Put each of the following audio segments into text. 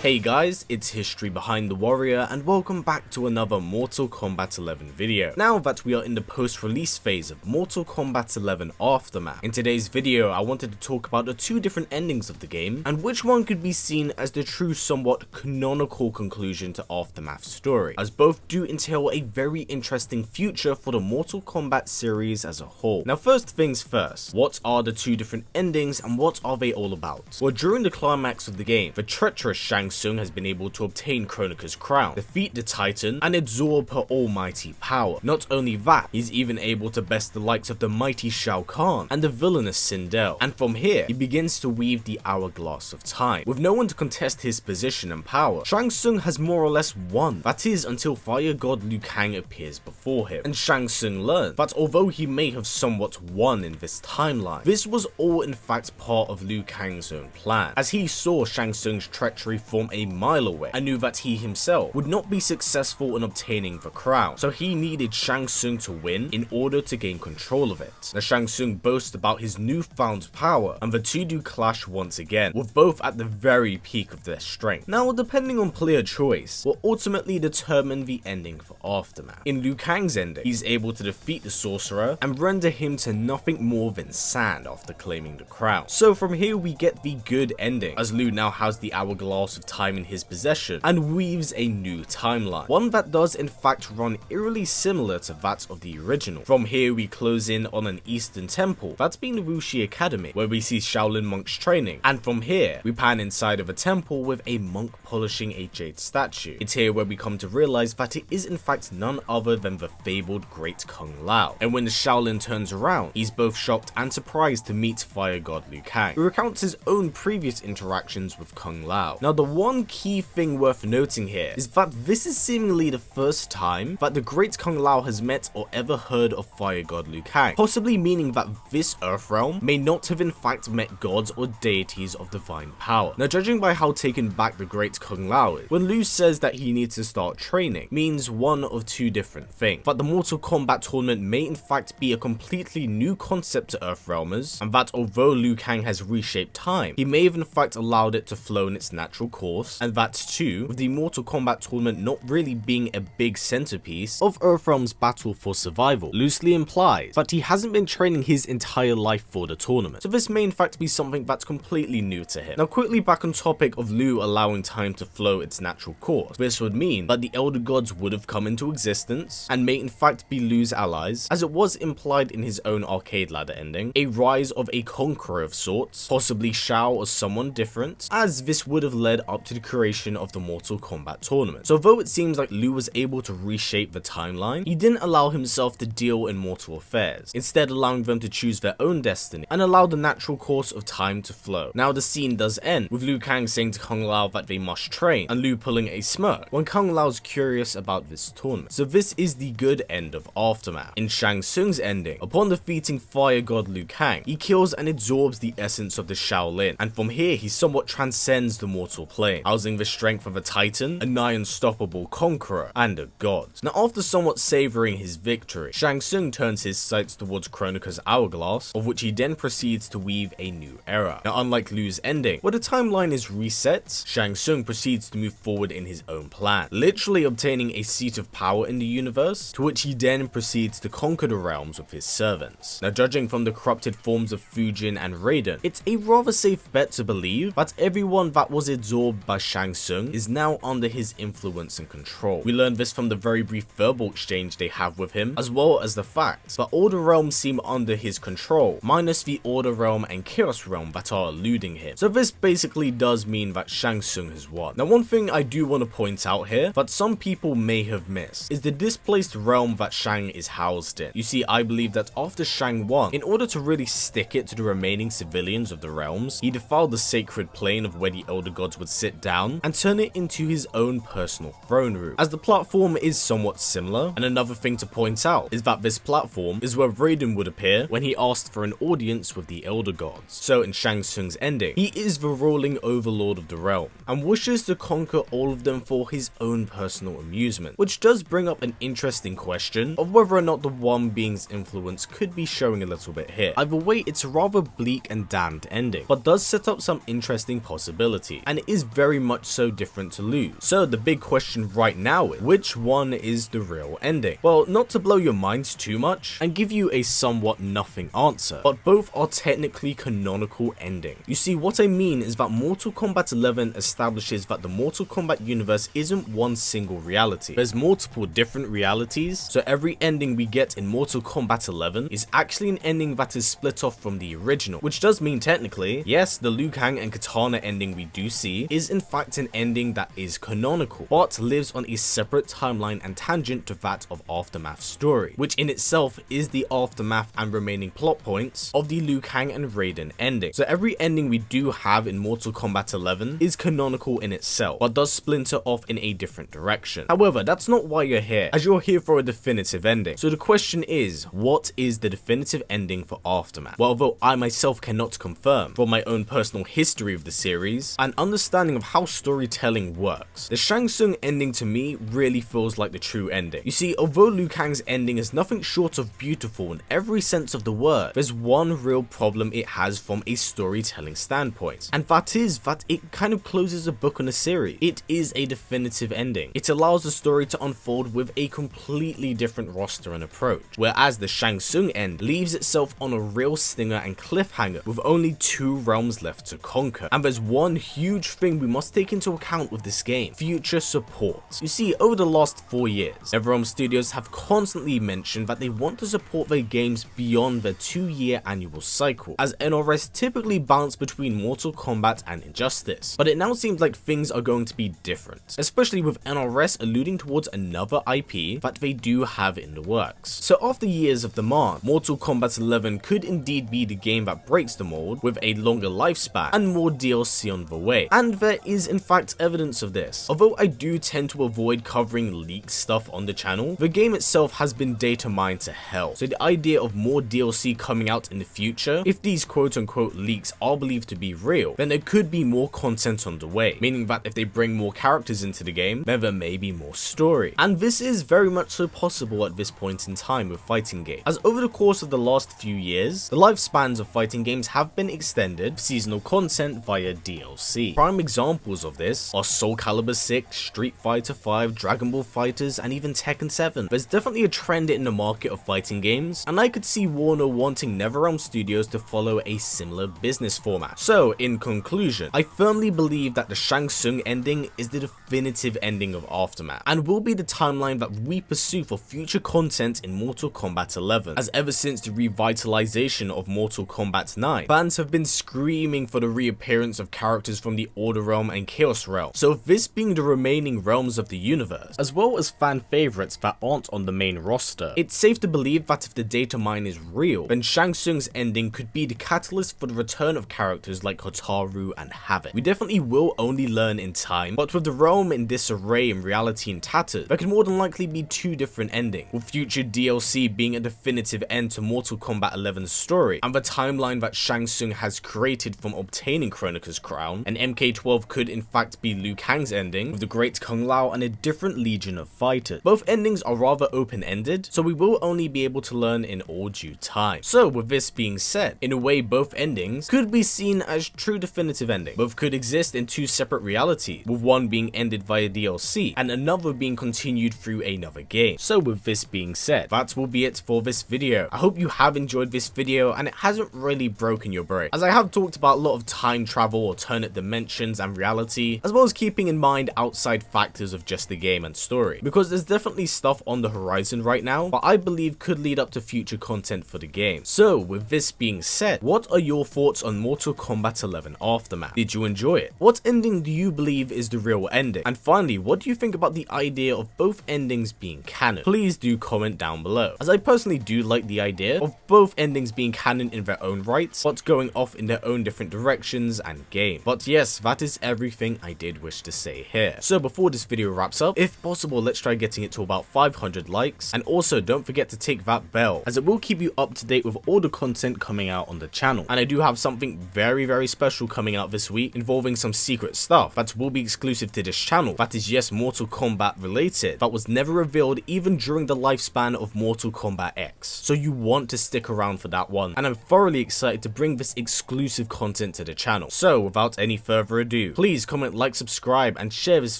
Hey guys, it's History Behind the Warrior and welcome back to another Mortal Kombat 11 video. Now that we are in the post-release phase of Mortal Kombat 11 Aftermath, in today's video I wanted to talk about the two different endings of the game and which one could be seen as the true somewhat canonical conclusion to Aftermath's story, as both do entail a very interesting future for the Mortal Kombat series as a whole. Now first things first, what are the two different endings and what are they all about? Well, during the climax of the game, the treacherous Shang Tsung has been able to obtain Kronika's crown, defeat the Titan, and absorb her almighty power. Not only that, he's even able to best the likes of the mighty Shao Kahn and the villainous Sindel, and from here, he begins to weave the hourglass of time. With no one to contest his position and power, Shang Tsung has more or less won, that is until Fire God Liu Kang appears before him, and Shang Tsung learned that although he may have somewhat won in this timeline, this was all in fact part of Liu Kang's own plan, as he saw Shang Tsung's treachery from a mile away and knew that he himself would not be successful in obtaining the crown, so he needed Shang Tsung to win in order to gain control of it. Now Shang Tsung boasts about his newfound power and the two do clash once again, with both at the very peak of their strength. Now depending on player choice will ultimately determine the ending for Aftermath. In Liu Kang's ending, he's able to defeat the sorcerer and render him to nothing more than sand after claiming the crown. So from here we get the good ending, as Liu now has the hourglass of time in his possession and weaves a new timeline, one that does in fact run eerily similar to that of the original. From here we close in on an eastern temple, that's been the Wuxi Academy, where we see Shaolin monks training, and from here we pan inside of a temple with a monk polishing a jade statue. It's here where we come to realize that it is in fact none other than the fabled Great Kung Lao, and when the Shaolin turns around, he's both shocked and surprised to meet Fire God Liu Kang, who recounts his own previous interactions with Kung Lao. Now the one key thing worth noting here is that this is seemingly the first time that the Great Kung Lao has met or ever heard of Fire God Liu Kang, possibly meaning that this Earth realm may not have in fact met gods or deities of divine power. Now judging by how taken back the Great Kung Lao is, when Liu says that he needs to start training, means one of two different things: that the Mortal Kombat tournament may in fact be a completely new concept to Earthrealmers, and that although Liu Kang has reshaped time, he may have in fact allowed it to flow in its natural course, and that too, with the Mortal Kombat tournament not really being a big centerpiece of Earthrealm's battle for survival, loosely implies that he hasn't been training his entire life for the tournament, so this may in fact be something that's completely new to him. Now quickly back on topic of Liu allowing time to flow its natural course, this would mean that the Elder Gods would have come into existence and may in fact be Liu's allies, as it was implied in his own arcade ladder ending, a rise of a conqueror of sorts, possibly Shao or someone different, as this would have led up to the creation of the Mortal Kombat tournament. So though it seems like Liu was able to reshape the timeline, he didn't allow himself to deal in mortal affairs, instead allowing them to choose their own destiny and allow the natural course of time to flow. Now the scene does end with Liu Kang saying to Kung Lao that they must train, and Liu pulling a smirk when Kung Lao's curious about this tournament. So this is the good end of Aftermath. In Shang Tsung's ending, upon defeating Fire God Liu Kang, he kills and absorbs the essence of the Shaolin, and from here he somewhat transcends the mortal plane, housing the strength of a titan, a nigh unstoppable conqueror, and a god. Now after somewhat savouring his victory, Shang Tsung turns his sights towards Kronika's hourglass, of which he then proceeds to weave a new era. Now unlike Liu's ending, where the timeline is reset, Shang Tsung proceeds to move forward in his own plan, literally obtaining a seat of power in the universe, to which he then proceeds to conquer the realms with his servants. Now judging from the corrupted forms of Fujin and Raiden, it's a rather safe bet to believe that everyone that was absorbed by Shang Tsung is now under his influence and control. We learn this from the very brief verbal exchange they have with him, as well as the fact that all the realms seem under his control, minus the Order Realm and Chaos Realm that are eluding him. So this basically does mean that Shang Tsung has won. Now one thing I do want to point out here that some people may have missed is the displaced realm that Shang is housed in. You see, I believe that after Shang won, in order to really stick it to the remaining civilians of the realms, he defiled the sacred plane of where the Elder Gods would sit down and turn it into his own personal throne room, as the platform is somewhat similar. And another thing to point out is that this platform is where Raiden would appear when he asked for an audience with the Elder Gods. So in Shang Tsung's ending, he is the ruling overlord of the realm and wishes to conquer all of them for his own personal amusement, which does bring up an interesting question of whether or not the one being's influence could be showing a little bit here. Either way, it's a rather bleak and damned ending, but does set up some interesting possibilities, and it is very much so different to lose. So the big question right now is, which one is the real ending? Well, not to blow your minds too much and give you a somewhat nothing answer, but both are technically canonical ending. You see, what I mean is that Mortal Kombat 11 establishes that the Mortal Kombat universe isn't one single reality. There's multiple different realities, so every ending we get in Mortal Kombat 11 is actually an ending that is split off from the original, which does mean technically, yes, the Liu Kang and Katana ending we do see is in fact an ending that is canonical, but lives on a separate timeline and tangent to that of Aftermath's story, which in itself is the aftermath and remaining plot points of the Liu Kang and Raiden ending. So every ending we do have in Mortal Kombat 11 is canonical in itself, but does splinter off in a different direction. However, that's not why you're here, as you're here for a definitive ending. So the question is, what is the definitive ending for Aftermath? Well, although I myself cannot confirm from my own personal history of the series and understanding of how storytelling works, the Shang Tsung ending to me really feels like the true ending. You see, although Liu Kang's ending is nothing short of beautiful in every sense of the word, there's one real problem it has from a storytelling standpoint, and that is that it kind of closes a book on a series. It is a definitive ending. It allows the story to unfold with a completely different roster and approach, whereas the Shang Tsung end leaves itself on a real stinger and cliffhanger with only 2 realms left to conquer. And there's one huge thing we must take into account with this game: future support. You see, over the last 4 years, NetherRealm Studios have constantly mentioned that they want to support their games beyond their 2-year annual cycle, as NRS typically bounce between Mortal Kombat and Injustice. But it now seems like things are going to be different, especially with NRS alluding towards another IP that they do have in the works. So after years of demand, Mortal Kombat 11 could indeed be the game that breaks the mold with a longer lifespan and more DLC on the way. And there is in fact evidence of this. Although I do tend to avoid covering leaked stuff on the channel, the game itself has been data mined to hell. So the idea of more DLC coming out in the future, if these quote-unquote leaks are believed to be real, then there could be more content on the way, meaning that if they bring more characters into the game, then there may be more story. And this is very much so possible at this point in time with fighting games, as over the course of the last few years, the lifespans of fighting games have been extended with seasonal content via DLC. Prime examples of this are Soul Calibur 6, Street Fighter 5, Dragon Ball FighterZ, and even Tekken 7. There's definitely a trend in the market of fighting games, and I could see Warner wanting NetherRealm Studios to follow a similar business format. So, in conclusion, I firmly believe that the Shang Tsung ending is the definitive ending of Aftermath, and will be the timeline that we pursue for future content in Mortal Kombat 11, as ever since the revitalization of Mortal Kombat 9, fans have been screaming for the reappearance of characters from the Order Realm and Chaos Realm. So this being the remaining realms of the universe, as well as fan favorites that aren't on the main roster, it's safe to believe that if the data mine is real, then Shang Tsung's ending could be the catalyst for the return of characters like Hotaru and Havoc. We definitely will only learn in time, but with the realm in disarray and reality in tatters, there could more than likely be 2 different endings, with future DLC being a definitive end to Mortal Kombat 11's story, and the timeline that Shang Tsung has created from obtaining Kronika's crown, and MK12 could in fact be Liu Kang's ending, with the Great Kung Lao and a different legion of fighters. Both endings are rather open-ended, so we will only be able to learn in all due time. So with this being said, in a way both endings could be seen as true definitive endings. Both could exist in 2 separate realities, with one being ended via DLC, and another being continued through another game. So with this being said, that will be it for this video. I hope you have enjoyed this video and it hasn't really broken your brain, as I have talked about a lot of time travel, alternate dimensions and reality, as well as keeping in mind outside factors of just the game and story, because there's definitely stuff on the horizon right now that I believe could lead up to future content for the game. So with this being said, what are your thoughts on Mortal Kombat 11 Aftermath? Did you enjoy it? What ending do you believe is the real ending? And finally, what do you think about the idea of both endings being canon? Please do comment down below, as I personally do like the idea of both endings being canon in their own right, but going off in their own different directions and game. But yes, that is everything I did wish to say here. So before this video wraps up, if possible, let's try getting it to about 500 likes, and also don't forget to tick that bell, as it will keep you up to date with all the content coming out on the channel. And I do have something very special coming out this week involving some secret stuff that will be exclusive to this channel, that is yes Mortal Kombat related, that was never revealed even during the lifespan of Mortal Kombat X. So you want to stick around for that one, and I'm thoroughly excited to bring this exclusive content to the channel. So without any further ado, do. Please comment, like, subscribe, and share this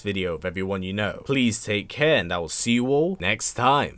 video with everyone you know. Please take care, and I will see you all next time.